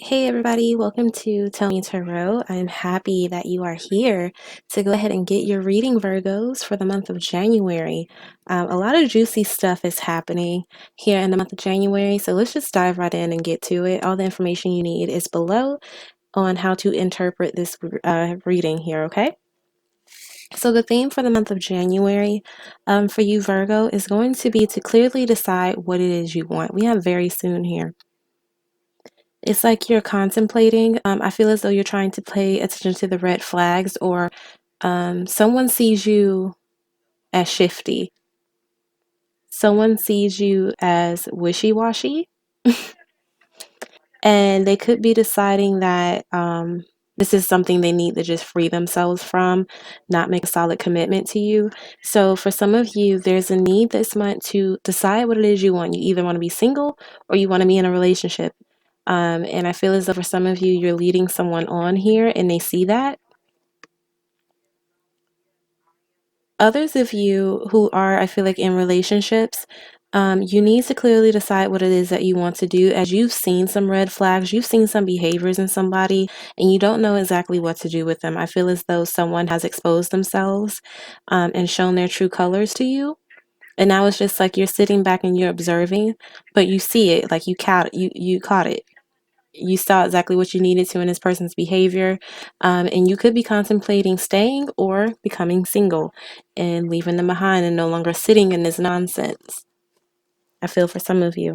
Hey everybody, welcome to Tell Me Tarot. I'm happy that you are here to go ahead and get your reading, Virgos, for the month of January. A lot of juicy stuff is happening here in the month of January, so let's just dive right in and get to it. All the information you need is below on how to interpret this reading here, okay? So the theme for the month of January for you, Virgo, is going to be to clearly decide what it is you want. We have very soon here. It's like you're contemplating. I feel as though you're trying to pay attention to the red flags, or someone sees you as shifty. Someone sees you as wishy-washy, and they could be deciding that this is something they need to just free themselves from, not make a solid commitment to you. So for some of you, there's a need this month to decide what it is you want. You either want to be single or you want to be in a relationship. And I feel as though for some of you, you're leading someone on here and they see that. Others of you who are, I feel like, in relationships, you need to clearly decide what it is that you want to do, as you've seen some red flags, you've seen some behaviors in somebody, and you don't know exactly what to do with them. I feel as though someone has exposed themselves and shown their true colors to you. And now it's just like you're sitting back and you're observing, but you see it, like you caught it. You saw exactly what you needed to in this person's behavior, and you could be contemplating staying or becoming single and leaving them behind and no longer sitting in this nonsense. I feel for some of you.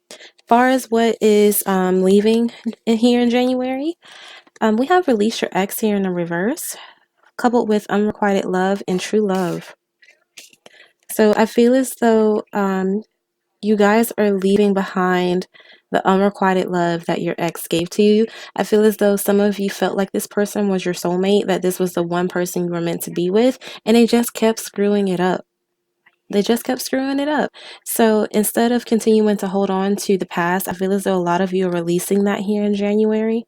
As far as what is leaving in here in January, we have release your ex here in the reverse, coupled with unrequited love and true love. So I feel as though you guys are leaving behind the unrequited love that your ex gave to you. I feel as though some of you felt like this person was your soulmate, that this was the one person you were meant to be with, and they just kept screwing it up. They just kept screwing it up. So instead of continuing to hold on to the past, I feel as though a lot of you are releasing that here in January,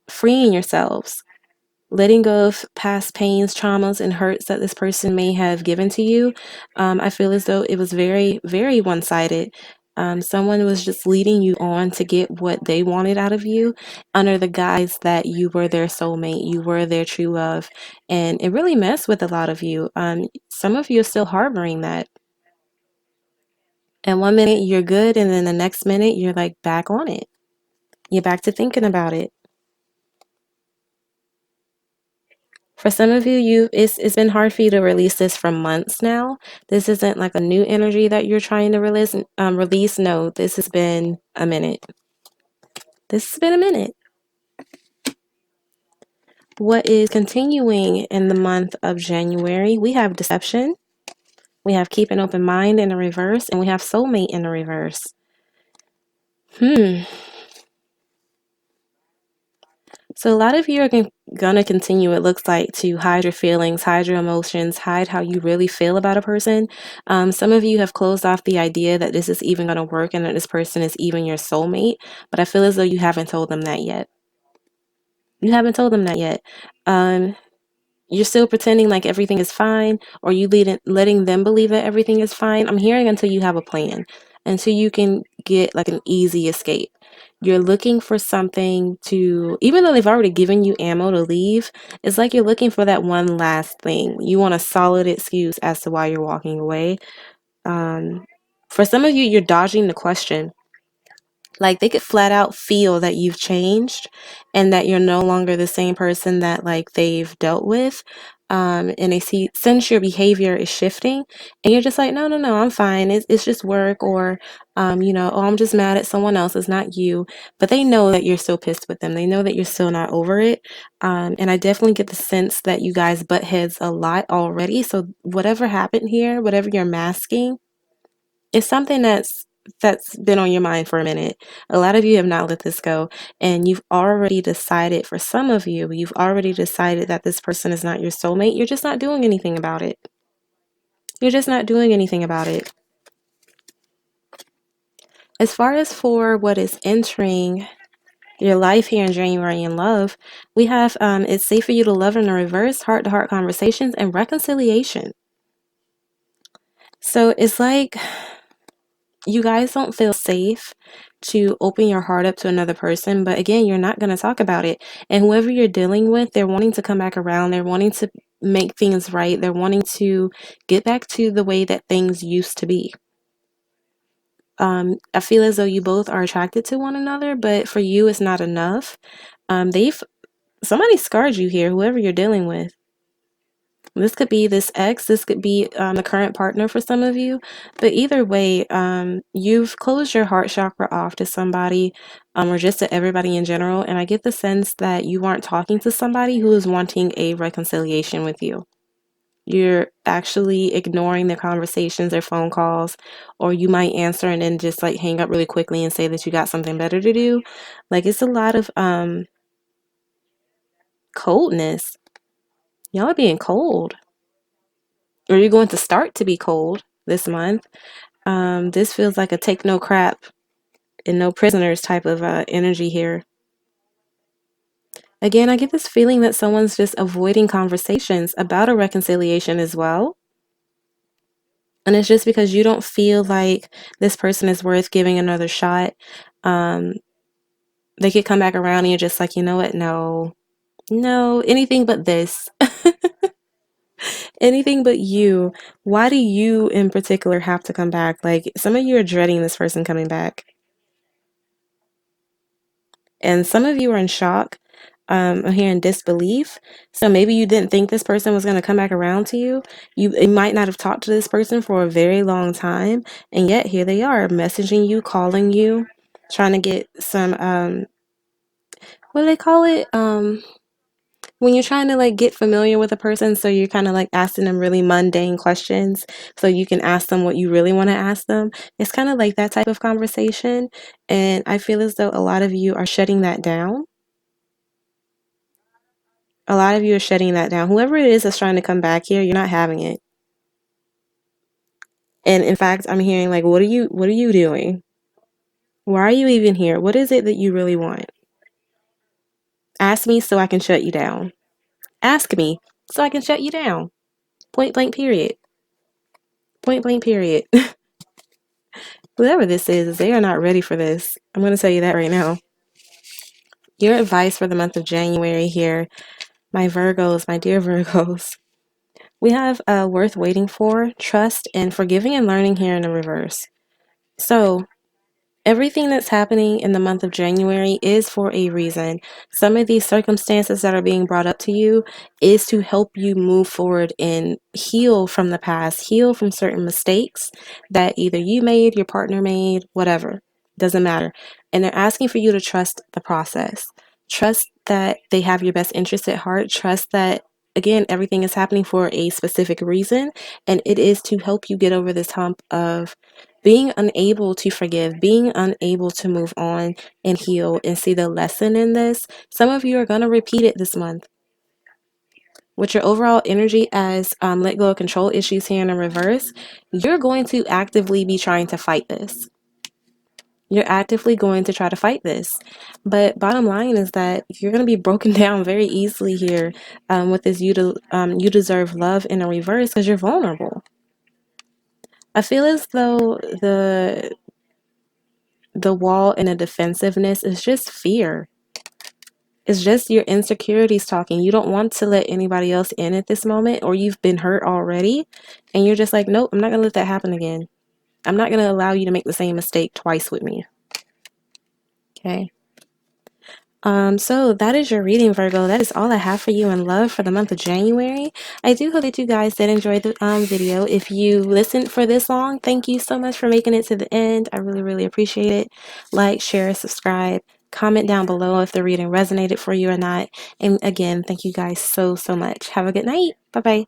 freeing yourselves, letting go of past pains, traumas, and hurts that this person may have given to you. I feel as though it was very, very one-sided. Someone was just leading you on to get what they wanted out of you under the guise that you were their soulmate, you were their true love. And it really messed with a lot of you. Some of you are still harboring that. And one minute you're good, and then the next minute you're like back on it. You're back to thinking about it. For some of you, it's been hard for you to release this for months now. This isn't like a new energy that you're trying to release. Release. No, this has been a minute. This has been a minute. What is continuing in the month of January? We have deception. We have keep an open mind in the reverse, and we have soulmate in the reverse. So a lot of you are going to continue, it looks like, to hide your feelings, hide your emotions, hide how you really feel about a person. Some of you have closed off the idea that this is even going to work and that this person is even your soulmate, but I feel as though you haven't told them that yet. You haven't told them that yet. You're still pretending like everything is fine, or you letting them believe that everything is fine. I'm hearing until you have a plan, until you can get like an easy escape. You're looking for something to, even though they've already given you ammo to leave, it's like you're looking for that one last thing. You want a solid excuse as to why you're walking away. For some of you, you're dodging the question. Like, they could flat out feel that you've changed and that you're no longer the same person that like they've dealt with. And they see, since your behavior is shifting, and you're just like, no, I'm fine. It's just work, or oh, I'm just mad at someone else. It's not you. But they know that you're still pissed with them. They know that you're still not over it. And I definitely get the sense that you guys butt heads a lot already. So whatever happened here, whatever you're masking, it's something that's been on your mind for a minute. A lot of you have not let this go, and you've already decided, for some of you, you've already decided that this person is not your soulmate. You're just not doing anything about it. You're just not doing anything about it. As far as for what is entering your life here in January in love, we have it's safe for you to love in the reverse, heart-to-heart conversations, and reconciliation. So it's like you guys don't feel safe to open your heart up to another person, but again, you're not going to talk about it. And whoever you're dealing with, they're wanting to come back around. They're wanting to make things right. They're wanting to get back to the way that things used to be. I feel as though you both are attracted to one another, but for you, it's not enough. They've somebody scarred you here, whoever you're dealing with. This could be this ex, this could be the current partner for some of you, but either way, you've closed your heart chakra off to somebody, or just to everybody in general, and I get the sense that you aren't talking to somebody who is wanting a reconciliation with you. You're actually ignoring their conversations, their phone calls, or you might answer and then just like hang up really quickly and say that you got something better to do. Like it's a lot of coldness. Y'all are being cold. Or you're going to start to be cold this month. This feels like a take no crap and no prisoners type of energy here. Again, I get this feeling that someone's just avoiding conversations about a reconciliation as well. And it's just because you don't feel like this person is worth giving another shot. Um, they could come back around and you're just like, you know what? No, no, anything but this. Anything but you. Why do you in particular have to come back? Like some of you are dreading this person coming back. And some of you are in shock. I'm hearing disbelief. So maybe you didn't think this person was going to come back around to you. You might not have talked to this person for a very long time, and yet here they are messaging you, calling you, trying to get some what do they call it? When you're trying to like get familiar with a person, so you're kind of like asking them really mundane questions so you can ask them what you really want to ask them. It's kind of like that type of conversation, and I feel as though a lot of you are shutting that down. A lot of you are shutting that down. Whoever it is that's trying to come back here, you're not having it. And in fact, I'm hearing like, what are you doing? Why are you even here? What is it that you really want? Ask me so I can shut you down. Ask me so I can shut you down. Point blank period. Point blank period. Whoever this is, they are not ready for this. I'm going to tell you that right now. Your advice for the month of January here, my Virgos, my dear Virgos. We have worth waiting for, trust, and forgiving and learning here in the reverse. So, everything that's happening in the month of January is for a reason. Some of these circumstances that are being brought up to you is to help you move forward and heal from the past, heal from certain mistakes that either you made, your partner made, whatever. Doesn't matter. And they're asking for you to trust the process. Trust that they have your best interest at heart. Trust that, again, everything is happening for a specific reason. And it is to help you get over this hump of being unable to forgive, being unable to move on and heal and see the lesson in this. Some of you are going to repeat it this month. With your overall energy as let go of control issues here in the reverse, you're going to actively be trying to fight this. You're actively going to try to fight this. But bottom line is that you're going to be broken down very easily here with this you deserve love in a reverse because you're vulnerable. I feel as though the wall and the defensiveness is just fear. It's just your insecurities talking. You don't want to let anybody else in at this moment, or you've been hurt already, and you're just like, nope, I'm not going to let that happen again. I'm not going to allow you to make the same mistake twice with me. Okay. So that is your reading, Virgo. That is all I have for you in love for the month of January. I do hope that you guys did enjoy the video. If you listened for this long, thank you so much for making it to the end. I really, really appreciate it. Like, share, subscribe, comment down below if the reading resonated for you or not. And again, thank you guys so, so much. Have a good night. Bye-bye.